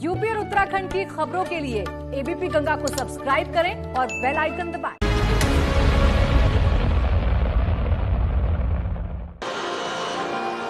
UP और उत्तराखंड की खबरों के लिए एबीपी गंगा को सब्सक्राइब करें और बेल आइकन दबाएं।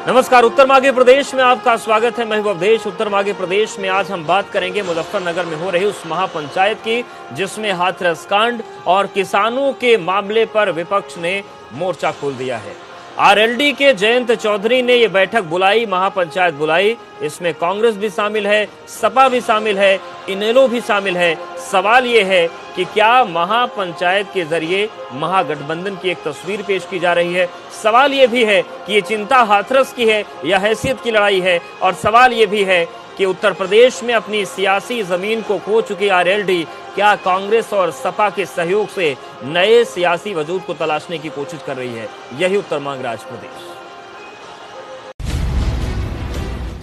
नमस्कार, उत्तर माघी प्रदेश में आपका स्वागत है। मैं हूं अवधेश। उत्तर माघी प्रदेश में आज हम बात करेंगे मुजफ्फरनगर में हो रही उस महापंचायत की जिसमें हाथरस कांड और किसानों के मामले पर विपक्ष ने मोर्चा खोल दिया है। आरएलडी के जयंत चौधरी ने यह बैठक बुलाई, महापंचायत बुलाई। इसमें कांग्रेस भी शामिल है, सपा भी शामिल है, इनेलो भी शामिल है। सवाल यह है कि क्या महापंचायत के जरिए महागठबंधन की एक तस्वीर पेश की जा रही है। सवाल यह भी है कि ये चिंता हाथरस की है या हैसियत की लड़ाई है। और सवाल यह भी है कि उत्तर प्रदेश में अपनी सियासी जमीन को खो चुकी आरएलडी क्या कांग्रेस और सपा के सहयोग से नए सियासी वजूद को तलाशने की कोशिश कर रही है। यही उत्तर मांग रहा है प्रदेश।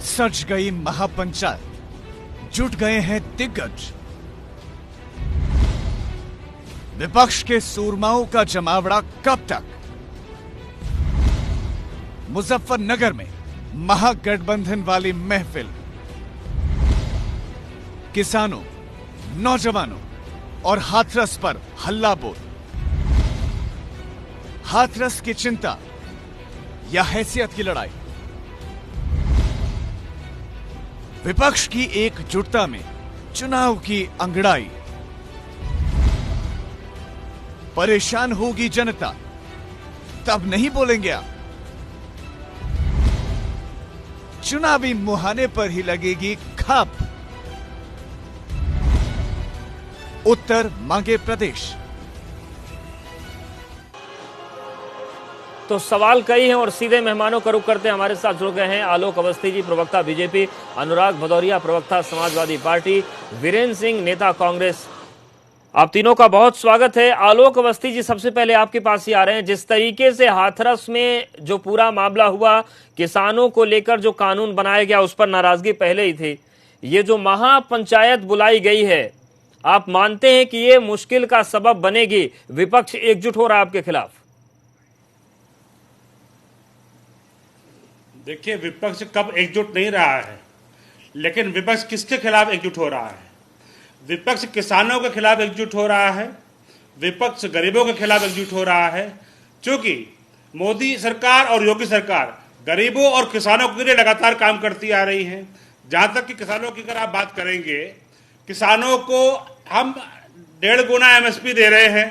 सज गई महापंचायत, जुट गए हैं दिग्गज। विपक्ष के सूरमाओं का जमावड़ा कब तक? मुजफ्फरनगर में महागठबंधन वाली महफिल। किसानों, नौजवानों और हाथरस पर हल्ला बोल। हाथरस की चिंता या हैसियत की लड़ाई? विपक्ष की एकजुटता में चुनाव की अंगड़ाई। परेशान होगी जनता, तब नहीं बोलेंगे आप। चुनावी मुहाने पर ही लगेगी खाप। उत्तर मांगे प्रदेश। तो सवाल कई हैं और सीधे मेहमानों का रुख करते हमारे साथ जुड़ गए हैं आलोक अवस्थी जी, प्रवक्ता बीजेपी, अनुराग भदौरिया, प्रवक्ता समाजवादी पार्टी, वीरेंद्र सिंह, नेता कांग्रेस। आप तीनों का बहुत स्वागत है। आलोक अवस्थी जी, सबसे पहले आपके पास ही आ रहे हैं। जिस तरीके से हाथरस में जो पूरा मामला हुआ, किसानों को लेकर जो कानून बनाया गया उस पर नाराजगी पहले ही थी। ये जो महापंचायत बुलाई गई है, आप मानते हैं कि ये मुश्किल का सबब बनेगी? विपक्ष एकजुट हो रहा है आपके खिलाफ? देखिए, विपक्ष कब एकजुट नहीं रहा है, लेकिन विपक्ष किसके खिलाफ एकजुट हो रहा है? विपक्ष किसानों के खिलाफ एकजुट हो रहा है, विपक्ष गरीबों के खिलाफ एकजुट हो रहा है। क्योंकि मोदी सरकार और योगी सरकार गरीबों और किसानों के लिए लगातार काम करती आ रही है। जहां तक कि किसानों की अगर आप बात करेंगे, किसानों को हम 1.5 गुना एमएसपी दे रहे हैं।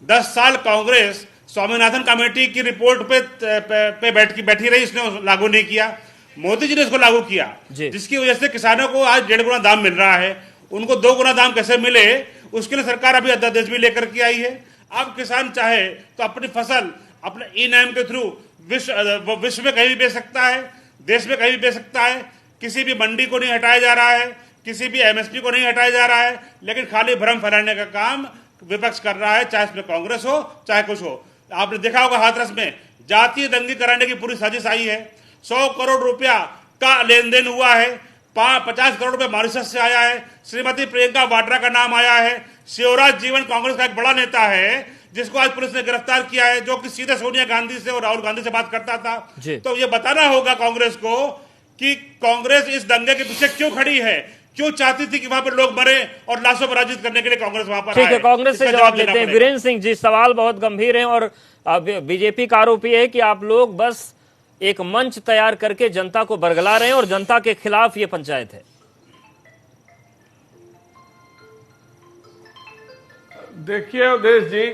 10 साल कांग्रेस स्वामीनाथन कमेटी की रिपोर्ट पे बैठी रही, इसने लागू नहीं किया। मोदी जी ने इसको लागू किया, जिसकी वजह से किसानों को आज 1.5 गुना दाम मिल रहा है। उनको 2 गुना दाम कैसे मिले, उसके लिए सरकार अभी अध्यादेश भी लेकर के आई है। अब किसान चाहे तो अपनी फसल अपने ई-नाम के थ्रू विश्व में कहीं भी बेच सकता है, देश में कहीं भी बेच सकता है। किसी भी मंडी को नहीं हटाया जा रहा है, किसी भी एमएसपी को नहीं हटाया जा रहा है, लेकिन खाली भ्रम फैलाने का काम विपक्ष कर रहा है, चाहे इसमें कांग्रेस हो चाहे कुछ हो। आपने देखा होगा हाथरस में जातीय दंगे कराने की पूरी साजिश आई है। 100 करोड़ रुपया का लेन देन हुआ है। 50 करोड़ रुपए मॉरिशस से आया है। श्रीमती प्रियंका वाड्रा का नाम आया है। शिवराज जीवन कांग्रेस का एक बड़ा नेता है, जिसको आज पुलिस ने गिरफ्तार किया है, जो कि सीधे सोनिया गांधी से और राहुल गांधी से बात करता था। तो ये बताना होगा कांग्रेस को कि कांग्रेस इस दंगे के पीछे क्यों खड़ी है, क्यों चाहती थी कि वहां पर लोग मरे और लाशों पर राजित करने के लिए कांग्रेस वहां पर। ठीक है, कांग्रेस से जवाब लेते हैं। वीरेंद्र सिंह जी, सवाल बहुत गंभीर है और बीजेपी का आरोप यह है कि आप लोग बस एक मंच तैयार करके जनता को बरगला रहे हैं और जनता के खिलाफ ये पंचायत है। देखिए अवधेश जी,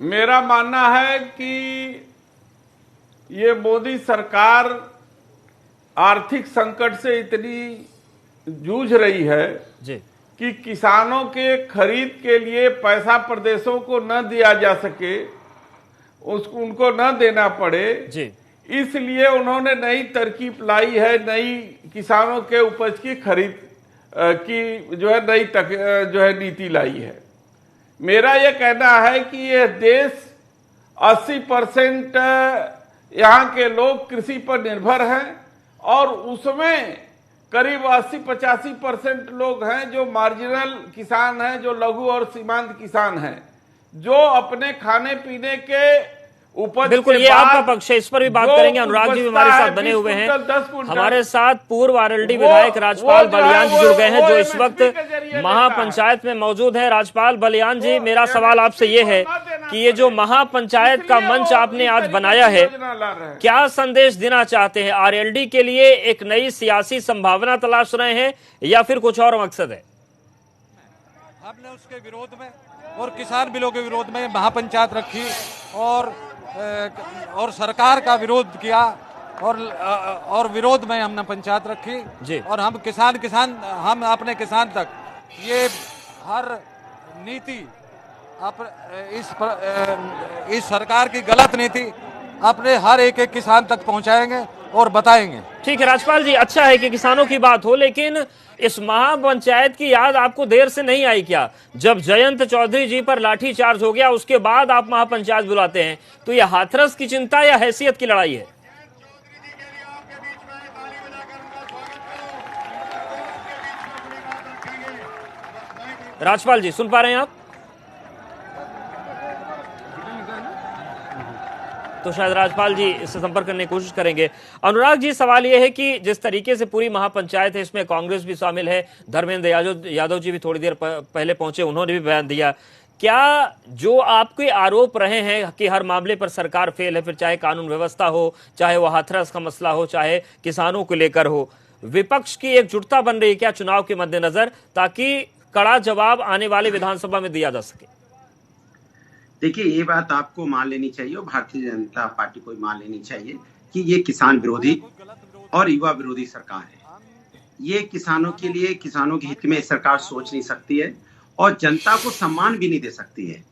मेरा मानना है कि ये मोदी सरकार आर्थिक संकट से इतनी जूझ रही है जी कि किसानों के खरीद के लिए पैसा प्रदेशों को न दिया जा सके, उनको न देना पड़े जी, इसलिए उन्होंने नई तरकीब लाई है। नई किसानों के उपज की खरीद की जो है नई जो है नीति लाई है। मेरा यह कहना है कि यह देश 80% यहाँ के लोग कृषि पर निर्भर हैं और उसमें करीब 80-85% लोग हैं जो मार्जिनल किसान हैं, जो लघु और सीमांत किसान हैं, जो अपने खाने पीने के उपज बिल्कुल, के ये बाद आपका पक्ष है, इस पर भी बात जो करेंगे। अनुराग जी भी हमारे बचता साथ है, बने 20 हुए हैं। कुंटल, 10 कुंटल, हमारे साथ पूर्व आरएलडी वो- विधायक राजपाल वो जो है बलियान जी वो- जुड़ गए हैं, वो जो इस MSP वक्त के जरिए महापंचायत में मौजूद है। राजपाल बलियान जी, वो मेरा सवाल आपसे ये है MSP को ना कि ये जो देना महापंचायत का इसलिए मंच वो आपने इस आज तरीके बनाया की है, योजना ला रहे हैं। क्या संदेश देना चाहते हैं? आरएलडी के लिए एक नई सियासी संभावना तलाश रहे हैं या फिर कुछ और मकसद है? हमने उसके विरोध में और किसान बिलों के विरोध में महापंचायत रखी और सरकार का विरोध किया और विरोध में हमने पंचायत रखी जी। और हम हम अपने किसान तक ये हर नीति इस सरकार की गलत नीति अपने हर एक किसान तक पहुंचाएंगे और बताएंगे। ठीक है राजपाल जी, अच्छा है कि किसानों की बात हो, लेकिन इस महापंचायत की याद आपको देर से नहीं आई क्या? जब जयंत चौधरी जी पर लाठीचार्ज हो गया उसके बाद आप महापंचायत बुलाते हैं, तो यह हाथरस की चिंता या हैसियत की लड़ाई है? राजपाल जी सुन पा रहे हैं आप? तो शायद राजपाल जी इससे संपर्क करने की कोशिश करेंगे। अनुराग जी, सवाल यह है कि जिस तरीके से पूरी महापंचायत है, इसमें कांग्रेस भी शामिल है, धर्मेंद्र यादव जी भी थोड़ी देर पहले पहुंचे, उन्होंने भी बयान दिया। क्या जो आपके आरोप रहे हैं कि हर मामले पर सरकार फेल है, फिर चाहे कानून व्यवस्था हो, चाहे वो हाथरस का मसला हो, चाहे किसानों को लेकर हो, विपक्ष की एकजुटता बन रही है क्या चुनाव के मद्देनजर, ताकि कड़ा जवाब आने वाले विधानसभा में दिया जा सके? देखिए, ये बात आपको मान लेनी चाहिए और भारतीय जनता पार्टी को मान लेनी चाहिए कि ये किसान विरोधी और युवा विरोधी सरकार है। ये किसानों के लिए, किसानों के हित में सरकार सोच नहीं सकती है और जनता को सम्मान भी नहीं दे सकती है।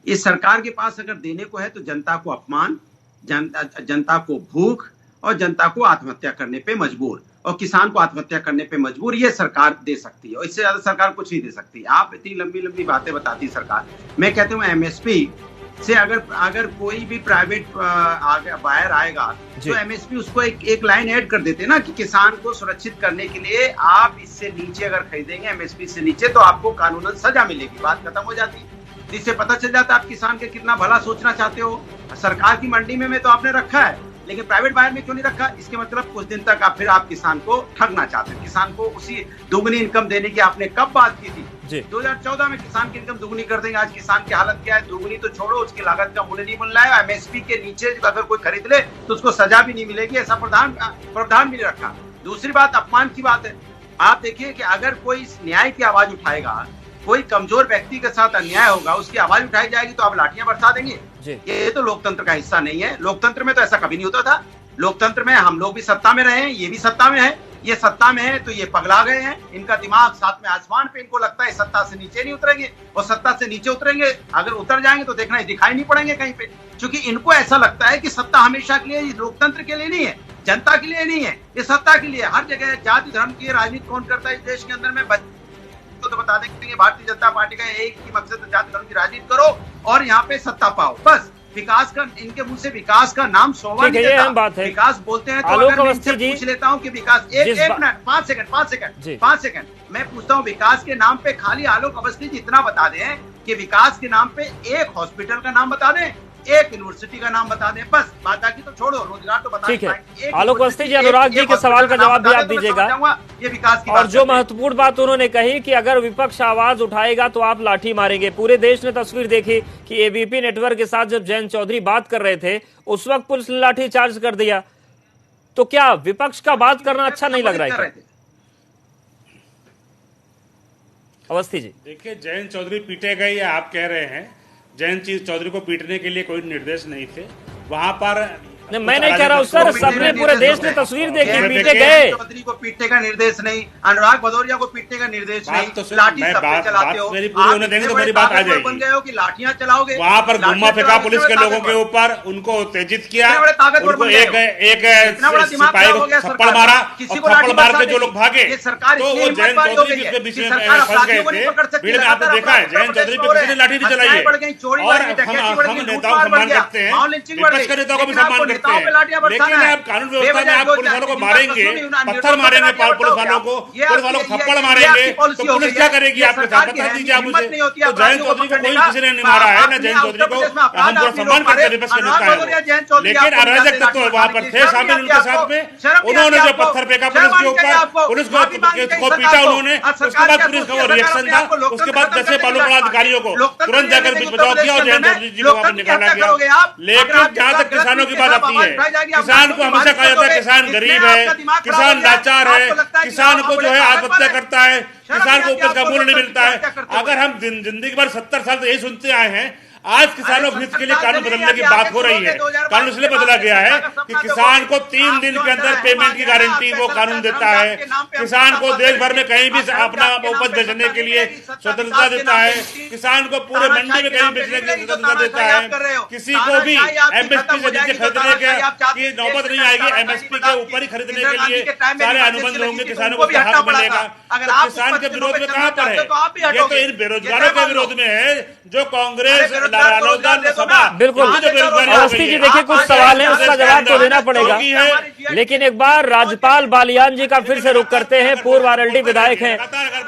इस सरकार के पास अगर देने को है तो जनता को अपमान, जनता को भूख और जनता को आत्महत्या करने पे मजबूर और किसान को आत्महत्या करने पे मजबूर ये सरकार दे सकती है और इससे ज्यादा सरकार कुछ नहीं दे सकती। आप इतनी लंबी लंबी बातें बताती सरकार। मैं कहता हूँ एमएसपी से अगर कोई भी प्राइवेट बायर आएगा तो एमएसपी उसको एक लाइन ऐड कर देते ना कि किसान को सुरक्षित करने के लिए आप इससे नीचे अगर खरीदेंगे एमएसपी से नीचे तो आपको कानूनन सजा मिलेगी, बात खत्म हो जाती। जिससे पता चल जाता है आप किसान के कितना भला सोचना चाहते हो। सरकार की मंडी में तो आपने रखा है, लेकिन प्राइवेट बायर में क्यों नहीं रखा? इसके मतलब कुछ दिन तक फिर आप किसान को ठगना चाहते हैं। किसान को उसी दुगनी इनकम देने की आपने कब बात की थी? 2014 में किसान की इनकम दुगनी कर देंगे। आज किसान की हालत क्या है? दुगनी तो छोड़ो, उसकी लागत का मूल्य नहीं मिल रहा है। एमएसपी के नीचे अगर कोई खरीद ले तो उसको सजा भी नहीं मिलेगी, ऐसा प्रावधान भी नहीं रखा। दूसरी बात अपमान की बात है। आप देखिए कि अगर कोई न्याय की आवाज उठाएगा, कोई कमजोर व्यक्ति के साथ अन्याय होगा, उसकी आवाज उठाई जाएगी तो आप लाठियां बरसा देंगे। ये तो लोकतंत्र का हिस्सा नहीं है। लोकतंत्र में तो ऐसा कभी नहीं होता था। लोकतंत्र में हम लोग भी सत्ता में रहे हैं, ये भी सत्ता में है। ये सत्ता में है तो ये पगला गए हैं। इनका दिमाग साथ में आसमान पे, इनको लगता है सत्ता से नीचे नहीं उतरेंगे और सत्ता से नीचे उतरेंगे, अगर उतर जाएंगे तो देखना दिखाई नहीं पड़ेंगे कहीं पे, क्योंकि इनको ऐसा लगता है कि सत्ता हमेशा के लिए, लोकतंत्र के लिए नहीं है, जनता के लिए नहीं है, ये सत्ता के लिए। हर जगह जाति धर्म की राजनीति कौन करता है इस देश के अंदर में? तो बता देंगे भारतीय जनता पार्टी का एक ही मकसद है, जाति धर्म की राजनीति करो और यहाँ पे सत्ता पाओ, बस। विकास का, इनके मुंह से विकास का नाम शोभा नहीं देता। विकास बोलते हैं तो अगर मैं इनसे पूछ लेता हूँ कि विकास, एक मिनट, 5 सेकंड मैं पूछता हूँ, विकास के नाम पे खाली आलोक अवस्थी जी इतना बता दें कि विकास के नाम पे एक हॉस्पिटल का नाम बता दें, एक यूनिवर्सिटी का नाम बता दें, बस। बाकी तो छोड़ो, रोजगार तो बता दें। ठीक है, आलोक अवस्थी जी, अनुराग जी के सवाल का जवाब भी आप दीजिएगा। ये विकास की और जो महत्वपूर्ण बात उन्होंने कही कि अगर विपक्ष आवाज उठाएगा तो आप लाठी मारेंगे। पूरे देश ने तस्वीर देखी कि एबीपी नेटवर्क के साथ जब जयंत चौधरी बात कर रहे थे उस वक्त पुलिस ने लाठी चार्ज कर दिया। तो क्या विपक्ष का बात करना अच्छा नहीं लग रहा है? अवस्थी जी, देखिए, जयंत चौधरी पीटे गए या आप कह रहे हैं, जयंत चौधरी को पीटने के लिए कोई निर्देश नहीं थे वहां पर। मैं नहीं कह रहा हूँ सर, सबने, पूरे देश ने तस्वीर देखी, पीटे गए। चौधरी को पीटने का निर्देश नहीं, अनुराग भदौरिया को पीटने का निर्देश नहीं। तो लाठी सब पे चलाते हो, मेरी पूरी होने देंगे तो मेरी बात आ जाएगी। बन गए हो कि लाठियां चलाओगे। वहां पर गुम्मा फेंका पुलिस के लोगों के ऊपर, उनको उत्तेजित किया, उनको एक सिपाही को थप्पड़ मारा, थप्पड़ मार के जो लोग भागे तो वो जयंत चौधरी के बीच में फंस गए थे। भीड़ में आपने देखा है जयंत चौधरी पे किसी ने लाठी नहीं चलाई है। और हम नेताओं को सम्मान करते हैं, विपक्ष के नेताओं को भी सम्मान करते हैं। करते हैं, लेकिन आप कानून व्यवस्था में आप पुलिस वालों को मारेंगे, पत्थर मारेंगे पुलिस वालों को, पुलिस वालों को थप्पड़ मारेंगे, तो पुलिस क्या करेगी आपके साथ? बता दीजिए आप मुझे। तो जयंत चौधरी को कोई किसी ने नहीं मारा है, ना जयंत चौधरी को, हम बहुत सम्मान करते हैं विपक्ष के नेता है, लेकिन अराजक तत्व वहां पर थे शामिल उनके साथ में, उन्होंने जो पत्थर फेंका पुलिस के ऊपर, पुलिस को पीटा उन्होंने, उसके बाद पुलिस का वो रिएक्शन था, उसके बाद 10 बालू पड़ा अधिकारियों को तुरंत जाकर बीच बचाव किया और जयंत चौधरी जी को वहां पर निकाला गया। लेकिन जहां तक किसानों की बात आती है, किसान को हमेशा कहा जाता है किसान गरीब है, किसान लाचार है, किसान को जो है आत्महत्या करता है, किसान को उपज का मूल्य नहीं मिलता है। अगर हम जिंदगी भर 70 साल से यही सुनते आए हैं, आज किसानों के हित के लिए कानून बदलने की बात हो रही है। कानून इसलिए बदला गया है कि किसान को 3 दिन के अंदर पेमेंट की गारंटी वो कानून देता है, किसान को देश भर में कहीं भी अपना उपज बेचने के लिए स्वतंत्रता देता है, किसान को पूरे मंडी में कहीं बेचने की स्वतंत्रता देता है, किसी को भी एमएसपी से नीचे खरीदने की नौबत नहीं आएगी, एमएसपी के ऊपर ही खरीदने के लिए सारे अनुबंध होंगे, किसानों को हक मिलेगा। तो किसान के विरोध में कहां पर है? ये तो इन बेरोजगारों के विरोध में है जो कांग्रेस बिल्कुल। अवस्थी जी देखिए, कुछ सवाल है, उसका जवाब तो देना पड़ेगा, लेकिन एक बार राज्यपाल बालियान जी का फिर से रुख करते हैं। पूर्व आरएलडी विधायक हैं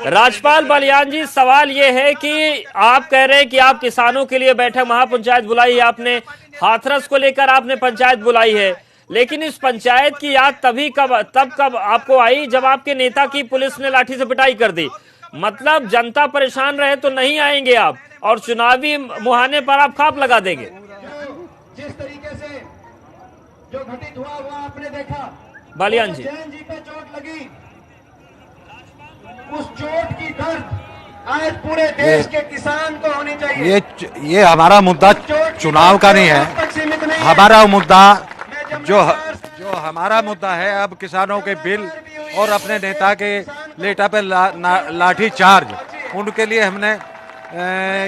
राज्यपाल बालियान जी, सवाल ये है कि आप कह रहे हैं कि आप किसानों के लिए बैठक महापंचायत बुलाई है, आपने हाथरस को लेकर आपने पंचायत बुलाई है, लेकिन इस पंचायत की याद तब कब आपको आई जब आपके नेता की पुलिस ने लाठी से पिटाई कर दी। मतलब जनता परेशान रहे तो नहीं आएंगे आप, और चुनावी मुहाने पर आप खाप लगा देंगे। जिस तरीके से जो घटित हुआ वो आपने देखा, बालियान जी पे चोट लगी, उस चोट की दर्द आज पूरे देश के किसान को होनी चाहिए। ये हमारा मुद्दा चुनाव का नहीं है, हमारा मुद्दा जो हमारा मुद्दा है अब किसानों के बिल और अपने नेता के लेटा पे लाठी चार्ज, उनके लिए हमने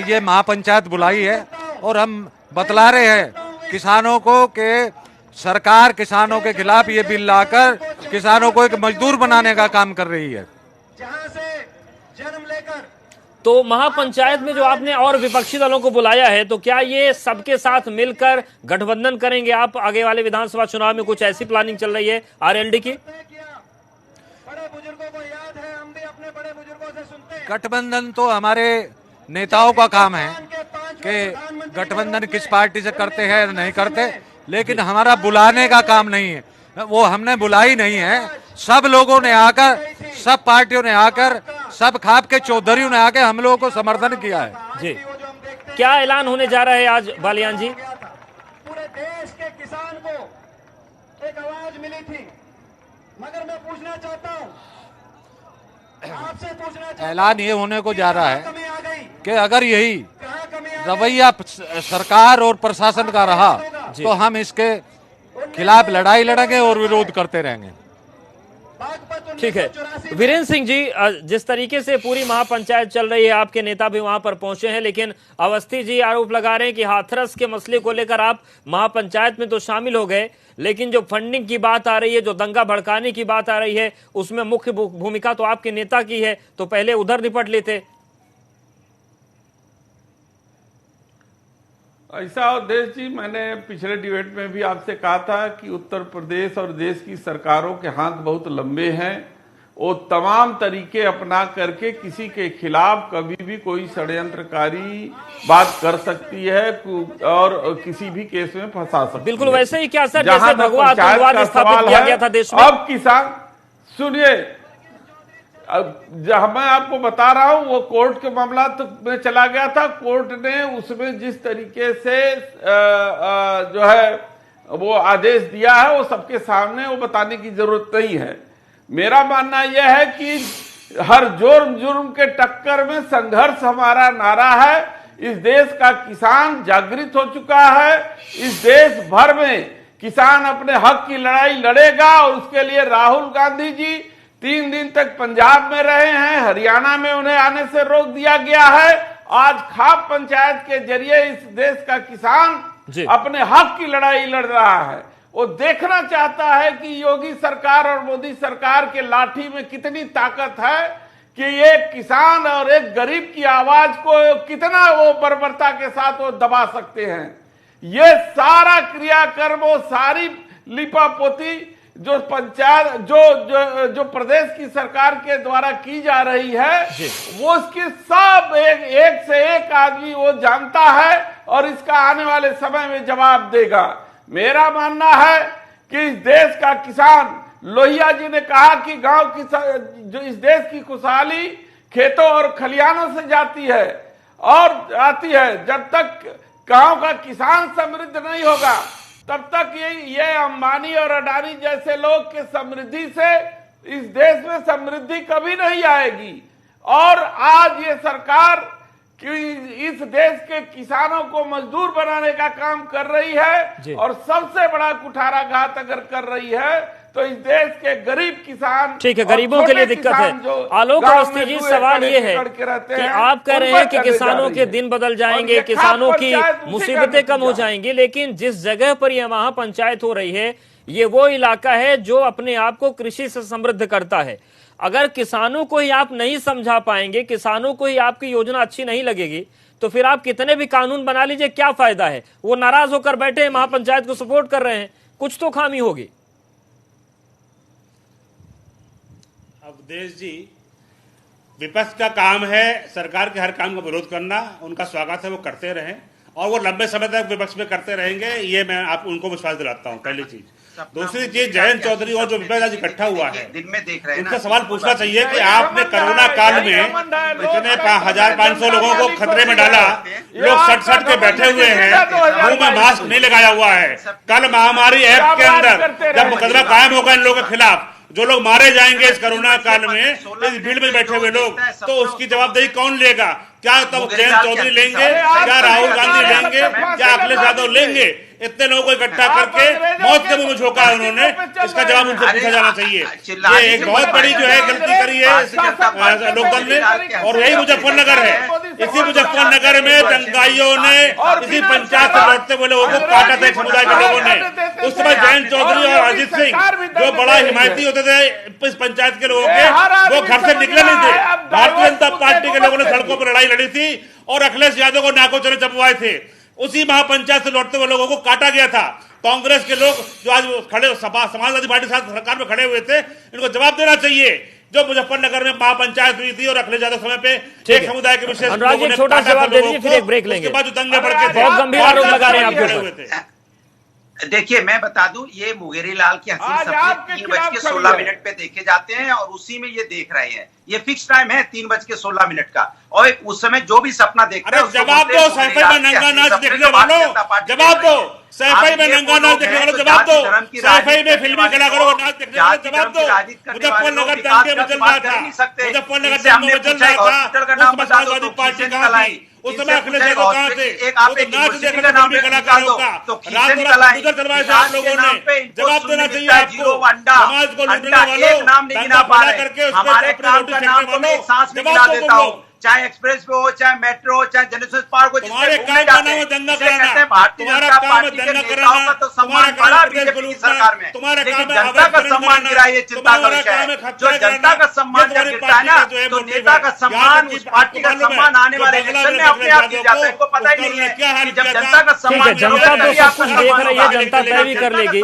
ये महापंचायत बुलाई है और हम बतला रहे हैं किसानों को कि सरकार किसानों के खिलाफ ये बिल लाकर किसानों को एक मजदूर बनाने का काम कर रही है। जहां से जन्म लेकर तो महापंचायत में जो आपने और विपक्षी दलों को बुलाया है, तो क्या ये सबके साथ मिलकर गठबंधन करेंगे आप? आगे वाले विधानसभा चुनाव में कुछ ऐसी प्लानिंग चल रही है आरएलडी की? बड़े बुजुर्गों को याद है, हम भी अपने बड़े बुजुर्गों से सुनते हैं। गठबंधन तो हमारे नेताओं का काम है कि गठबंधन किस पार्टी से करते हैं नहीं करते, लेकिन हमारा बुलाने का काम नहीं है, वो हमने बुलाई नहीं है। सब लोगों ने आकर, सब पार्टियों ने आकर, सब खाप के चौधरियों ने आकर हम लोगों को समर्थन किया है। जी, क्या ऐलान होने जा रहा है आज बालियान जी? पूरे देश के किसान को एक आवाज मिली थी, मगर मैं पूछना चाहता हूं, आपसे पूछना चाहता हूं, ऐलान ये होने को जा रहा है कमी आ गई कि अगर यही कहां कमी आ रवैया सरकार और प्रशासन का रहा तो हम इसके खिलाफ लड़ाई लड़ेंगे और विरोध करते रहेंगे। ठीक है वीरेंद्र सिंह जी, जिस तरीके से पूरी महापंचायत चल रही है, आपके नेता भी वहां पर पहुंचे हैं, लेकिन अवस्थी जी आरोप लगा रहे हैं कि हाथरस के मसले को लेकर आप महापंचायत में तो शामिल हो गए, लेकिन जो फंडिंग की बात आ रही है, जो दंगा भड़काने की बात आ रही है, उसमें मुख्य भूमिका तो आपके नेता की है, तो पहले उधर निपट लेते। ऐसा अवधेश जी, मैंने पिछले डिबेट में भी आपसे कहा था कि उत्तर प्रदेश और देश की सरकारों के हाथ बहुत लंबे हैं, वो तमाम तरीके अपना करके किसी के खिलाफ कभी भी कोई षड्यंत्रकारी बात कर सकती है और किसी भी केस में फंसा सकती है। बिल्कुल वैसे ही क्या सर, जैसे भगवा आतंकवाद स्थापित किया गया था देश में। अब किसान सुनिए, जहां मैं आपको बता रहा हूं वो कोर्ट के मामला तक में चला गया था, कोर्ट ने उसमें जिस तरीके से जो है वो आदेश दिया है वो सबके सामने वो बताने की जरूरत नहीं है। मेरा मानना यह है कि हर जुर्म के टक्कर में संघर्ष हमारा नारा है। इस देश का किसान जागृत हो चुका है, इस देश भर में किसान अपने हक की लड़ाई लड़ेगा और उसके लिए राहुल गांधी जी 3 दिन तक पंजाब में रहे हैं, हरियाणा में उन्हें आने से रोक दिया गया है। आज खाप पंचायत के जरिए इस देश का किसान अपने हक की लड़ाई लड़ रहा है। वो देखना चाहता है कि योगी सरकार और मोदी सरकार के लाठी में कितनी ताकत है कि एक किसान और एक गरीब की आवाज को कितना वो बर्बरता के साथ वो दबा सकते हैं। ये सारा क्रियाकर्म, वो सारी लिपापोती जो पंचायत जो प्रदेश की सरकार के द्वारा की जा रही है, वो उसकी सब एक से एक आदमी वो जानता है और इसका आने वाले समय में जवाब देगा। मेरा मानना है कि इस देश का किसान, लोहिया जी ने कहा कि गांव की जो इस देश की खुशहाली खेतों और खलिहानों से जाती है और आती है। जब तक गांव का किसान समृद्ध नहीं होगा तब तक ये अंबानी और अडानी जैसे लोग के समृद्धि से इस देश में समृद्धि कभी नहीं आएगी। और आज ये सरकार कि इस देश के किसानों को मजदूर बनाने का काम कर रही है और सबसे बड़ा कुठाराघात अगर कर रही है तो इस देश के गरीब किसान, ठीक है, गरीबों के लिए दिक्कत है। आलोक अवस्थी जी, सवाल ये है कि आप कह रहे हैं कि किसानों के दिन बदल जाएंगे, किसानों की मुसीबतें कम हो जाएंगी, लेकिन जिस जगह पर यह महापंचायत हो रही है ये वो इलाका है जो अपने आप को कृषि से समृद्ध करता है। अगर किसानों को ही आप नहीं समझा पाएंगे, किसानों को ही आपकी योजना अच्छी नहीं लगेगी, तो फिर आप कितने भी कानून बना लीजिए, क्या फायदा है? वो नाराज होकर बैठे हैं, महापंचायत को सपोर्ट कर रहे हैं, कुछ तो खामी होगी। अवधेश जी, विपक्ष का काम है सरकार के हर काम का विरोध करना, उनका स्वागत है, वो करते रहें और वो लंबे समय तक विपक्ष में करते रहेंगे, ये मैं आप उनको विश्वास दिलाता हूँ। पहली चीज। दूसरी चीज, जयंत चौधरी और जो विपक्ष आज इकट्ठा हुआ है, उनसे सवाल पूछना चाहिए कि आपने कोरोना काल में इतने 1500 लोगों को खतरे में डाला, लोग सट के बैठे हुए हैं, मुंह में मास्क नहीं लगाया हुआ है। कल महामारी ऐप के अंदर जब मुकदमा कायम होगा इन लोगों के खिलाफ, जो लोग मारे जाएंगे इस कोरोना काल में, इस भीड़ में बैठे हुए लोग, तो उसकी जवाबदेही कौन लेगा? क्या तब जयंत चौधरी लेंगे, क्या राहुल गांधी लेंगे, क्या अखिलेश यादव लेंगे? इतने लोगों को इकट्ठा करके मौत के मुंह में झोंका है उन्होंने, इसका जवाब उनसे पूछा जाना चाहिए। ये एक बहुत बड़ी जो है गलती करी है लोकदल ने, और यही मुजफ्फरनगर है। इसी मुजफ्फरनगर में दंगाइयों ने इसी पंचायत से लौटते हुए लोगों को काटा था, एक समुदाय के लोगों ने। उस समय जयंत चौधरी और अजीत सिंह जो बड़ा हिमायती होते थे इस पंचायत के लोगों के, वो घर से निकले नहीं थे। भारतीय जनता पार्टी के लोगों ने सड़कों पर लड़ाई लड़ी थी और अखिलेश यादव को नाकों चले चपवाए थे। उसी महापंचायत से लौटते हुए लोगों को काटा गया था। कांग्रेस के लोग जो आज खड़े, समाजवादी पार्टी के साथ सरकार में खड़े हुए थे, इनको जवाब देना चाहिए। जो मुजफ्फरनगर में महापंचायत हुई थी और अखिलेश यादव समय पे एक समुदाय के विशेष अनुराग जी, छोटा जवाब दे दीजिए, फिर एक ब्रेक लेंगे। उसके बाद जो दंगे भड़के थे, बहुत गंभीर आरोप लगा रहे हैं आपके ऊपर। देखिए, मैं बता दूं, ये मुंगेरी लाल के हसीन सपने 3:16 पे देखे जाते हैं और उसी में ये देख रहे हैं। ये फिक्स टाइम है 3:16 का, और उस समय जो भी सपना देखते हैं जवाब दो। सैफई में नंगा नाच देखने वालों जवाब दो। सैफई में नंगा नाच देखने वालों जवाब दो। सैफई में फिल्मी कलाकारों को नाच देखने वालों जवाब दो। मुजफ्फरनगर दंगे में चल रहा था, मुजफ्फरनगर दंगे में चल रहा था, उस समाजवादी पार्टी कहाँ थी? उस समय अखिलेश यादव कहाँ थे? वो तो नाच देख रहे फिल्मी कलाकारों का। रात रात चलवाए थे आप लोगों ने। जवाब देना चाहिए आपको। समाज को लूटने वालों, दंगा फैला करके उस पर अपनी रोटी सेकने वालों, जवाब दो तुम लोग। चाहे एक्सप्रेस वे हो, चाहे मेट्रो हो, चाहे जनरल पार्क हो, तुम्हारे काम का नाम है दंगा कराना। भारतीय जनता पार्टी के नेताओं का तो सम्मान बढ़ा बीजेपी की सरकार में, लेकिन जनता का सम्मान गिरा, ये चिंता का विषय है। जो जनता का सम्मान जब गिरता है ना, तो नेता का सम्मान, उस पार्टी का सम्मान आने वाले इलेक्शन में अपने आप गिर जाता है। इनको पता ही नहीं है कि जब जनता का सम्मान, जनता तो सब कुछ देख रही है, जनता तय भी कर लेगी,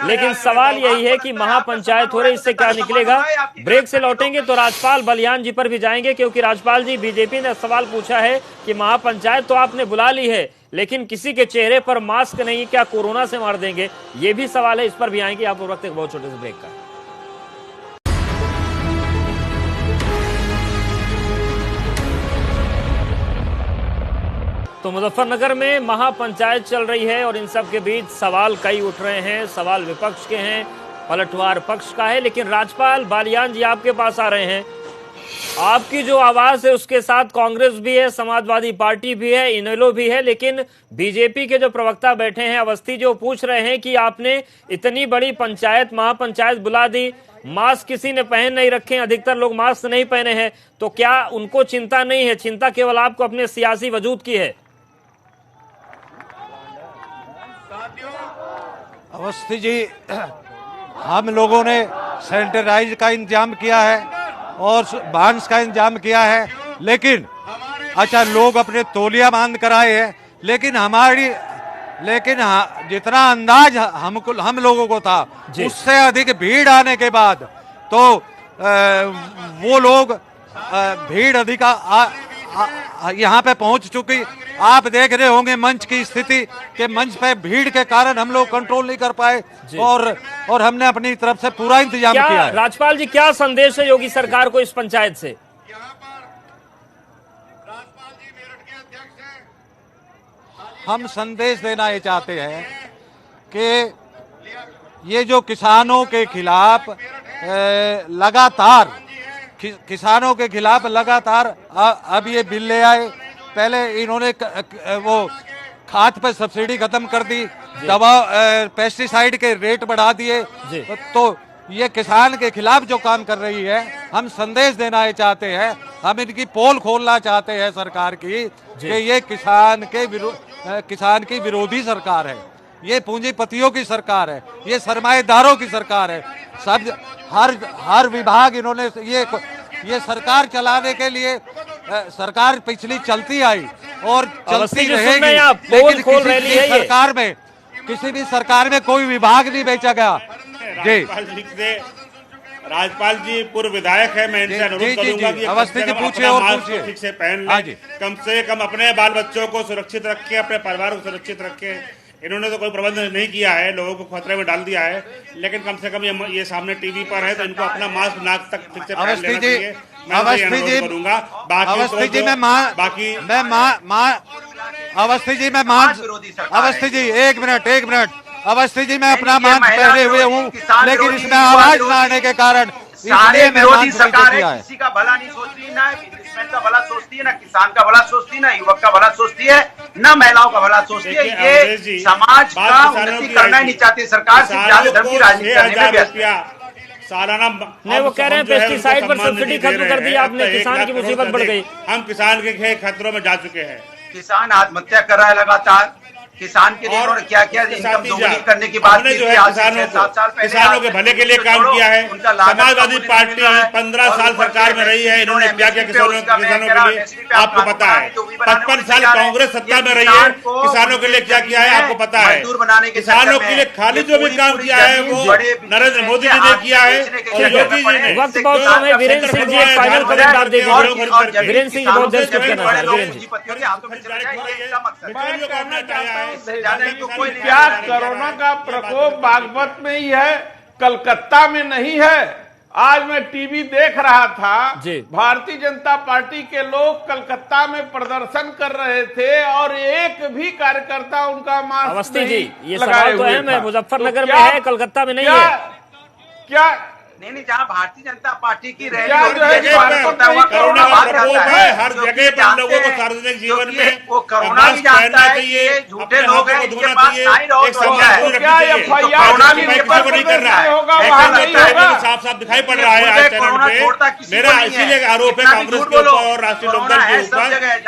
लेकिन सवाल यही है कि महापंचायत हो रही, इससे क्या निकलेगा? ब्रेक से लौटेंगे तो राज्यपाल बलियान जी पर भी जाएंगे, क्योंकि राज्यपाल जी, बीजेपी ने सवाल पूछा है कि महापंचायत तो आपने बुला ली है, लेकिन किसी के चेहरे पर मास्क नहीं, क्या कोरोना से मार देंगे? ये भी सवाल है, इस पर भी आएंगे। आप वक्त एक बहुत छोटे से ब्रेक का। तो मुजफ्फरनगर में महापंचायत चल रही है और इन सब के बीच सवाल कई उठ रहे हैं। सवाल विपक्ष के हैं, पलटवार पक्ष का है, लेकिन राज्यपाल बालियान जी आपके पास आ रहे हैं। आपकी जो आवाज है उसके साथ कांग्रेस भी है, समाजवादी पार्टी भी है, इनेलो भी है, लेकिन बीजेपी के जो प्रवक्ता बैठे हैं अवस्थी, जो पूछ रहे हैं कि आपने इतनी बड़ी पंचायत, महापंचायत बुला दी, मास्क किसी ने पहन नहीं रखे, अधिकतर लोग मास्क नहीं पहने हैं, तो क्या उनको चिंता नहीं है? चिंता केवल आपको अपने सियासी वजूद की है। अवस्थी जी, हम लोगों ने सैनिटाइज का इंतजाम किया है और मास्क का इंतजाम किया है, लेकिन अच्छा लोग अपने तौलिया बांध कर आए हैं, लेकिन हमारी लेकिन जितना अंदाज हम लोगों को था उससे अधिक भीड़ आने के बाद तो वो लोग भीड़ अधिक यहाँ पे पहुंच चुकी। आप देख रहे होंगे मंच की स्थिति कि मंच पे भीड़ के कारण हम लोग कंट्रोल नहीं कर पाए और हमने अपनी तरफ से पूरा इंतजाम किया है। राजपाल जी, क्या संदेश है योगी सरकार को इस पंचायत से? हम संदेश देना ये चाहते हैं कि ये जो किसानों के खिलाफ लगातार किसानों के खिलाफ लगातार अब ये बिल ले आए। पहले इन्होंने वो खाद पे सब्सिडी खत्म कर दी, दवा पेस्टिसाइड के रेट बढ़ा दिए, तो ये किसान के खिलाफ जो काम कर रही है, हम संदेश देना ये चाहते हैं, हम इनकी पोल खोलना चाहते हैं सरकार की कि ये किसान की विरोधी सरकार है, ये पूंजीपतियों की सरकार है, ये सरमाएदारों की सरकार है। सब हर विभाग इन्होंने ये सरकार चलाने के लिए सरकार पिछली चलती आई और चलती रहेगी, लेकिन किसी भी सरकार में कोई विभाग नहीं बेचा गया। राजपाल जी पूर्व विधायक है, मैं इनसे अनुरोध करूंगा कि अवस्थी जी पूछिए और पूछिए, ठीक से पहन लें, कम से कम अपने बाल बच्चों को सुरक्षित रखें, अपने परिवार को सुरक्षित रखें। इन्होंने तो कोई प्रबंध नहीं किया है, लोगों को खतरे में डाल दिया है, लेकिन कम से कम ये सामने टीवी पर है तो इनको अपना मास्क नाक तक ठीक से पहन लेना चाहिए। मैं अनुरोध करूंगा। अवस्थी जी एक मिनट अवस्थी जी मैं अपना मास्क पहने हुए हूँ, लेकिन इसमें आवाज न आने के कारण सारे विरोधी सरकार है, किसी का भला नहीं सोचती, ना बिजनेसमैन का भला सोचती है, ना किसान का भला सोचती है, ना युवक का भला सोचती है, ना महिलाओं का भला सोचती है। ये समाज का उन्नति करना ही नहीं चाहती सरकार, सिर्फ जाति धर्म की राजनीति करने में व्यस्त है। सालाना नहीं, वो कह रहे हैं पेस्टिसाइड पर सब्सिडी खत्म कर दी आपने, किसान की मुसीबत बढ़ गई। हम किसान के खतरों में जा चुके हैं। किसान आत्महत्या कर रहा है लगातार। किसान के लिए उन्होंने क्या किया, इनकम दोगुनी करने की बात की, जो है किसानों के भले के लिए काम किया है। समाजवादी पार्टी 15 साल सरकार में रही है, इन्होंने क्या किया किसानों के लिए आपको पता है। 55 साल कांग्रेस सत्ता में रही है, किसानों के लिए क्या किया है आपको पता है। किसानों के लिए खाली जो भी काम किया है वो नरेंद्र मोदी जी ने किया है और योगी जी ने। वक्त बहुत कम है, वीरेंद्र सिंह जी एक फाइनल कमेंट आप देंगे। वीरेंद्र सिंह जी बहुत देर कुछ कहना है। वीरेंद्र जी क्या कोरोना का प्रकोप बागपत में ही है, कलकत्ता में नहीं है? आज मैं टीवी देख रहा था, भारतीय जनता पार्टी के लोग कलकत्ता में प्रदर्शन कर रहे थे और एक भी कार्यकर्ता उनका मास्क अवस्थी जी, ये सवाल तो है, मैं मुजफ्फरनगर में है, कलकत्ता में नहीं है क्या? नहीं, जहाँ भारतीय जनता पार्टी की रैली हर जगह पर लोगों को सार्वजनिक जीवन में वो कोरोना भी जानता है, ये झूठे लोग हैं, इनके पास साइड और साफ साफ दिखाई पड़ रहा है। मेरा इसीलिए आरोप है कांग्रेस के ऊपर और राष्ट्रीय लोकदल के ऊपर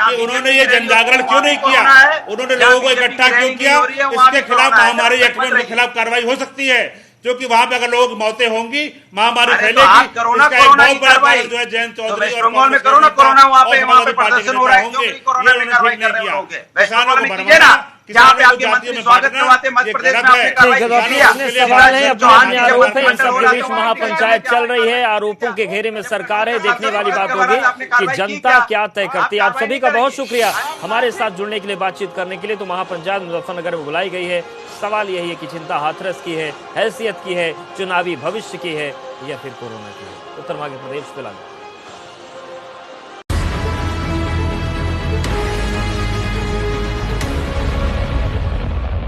कि उन्होंने ये जन जागरण क्यों नहीं किया, उन्होंने लोगों को इकट्ठा क्यों किया। इसके खिलाफ महामारी एक्ट में उनके खिलाफ कार्रवाई हो सकती है, क्योंकि वहां पे अगर लोग मौतें होंगी, महामारी फैलेगी। इसका एक बहुत बड़ा कारण जो है जयंत चौधरी और में कोरोना वहाँ पे प्रदर्शन हो रहा है, कोरोना में कार्रवाई कर रहे होंगे। किसानों को कीजिए ना, जहाँ पे आपके मंत्री स्वागत करवाते मध्य प्रदेश में आपने कार्रवाई किया। सवाल है, अपने आरोप है, इन सब के बीच महापंचायत चल रही है, आरोपों के घेरे में सरकार है। देखने वाली बात होगी कि जनता क्या तय करती है। आप सभी का बहुत शुक्रिया हमारे साथ जुड़ने के लिए, बातचीत करने के लिए। तो महापंचायत मुजफ्फरनगर में बुलाई गई है। सवाल यही है कि चिंता हाथरस की है, हैसियत की है, चुनावी भविष्य की है, या फिर कोरोना की है। उत्तर मध्य प्रदेश फिलहाल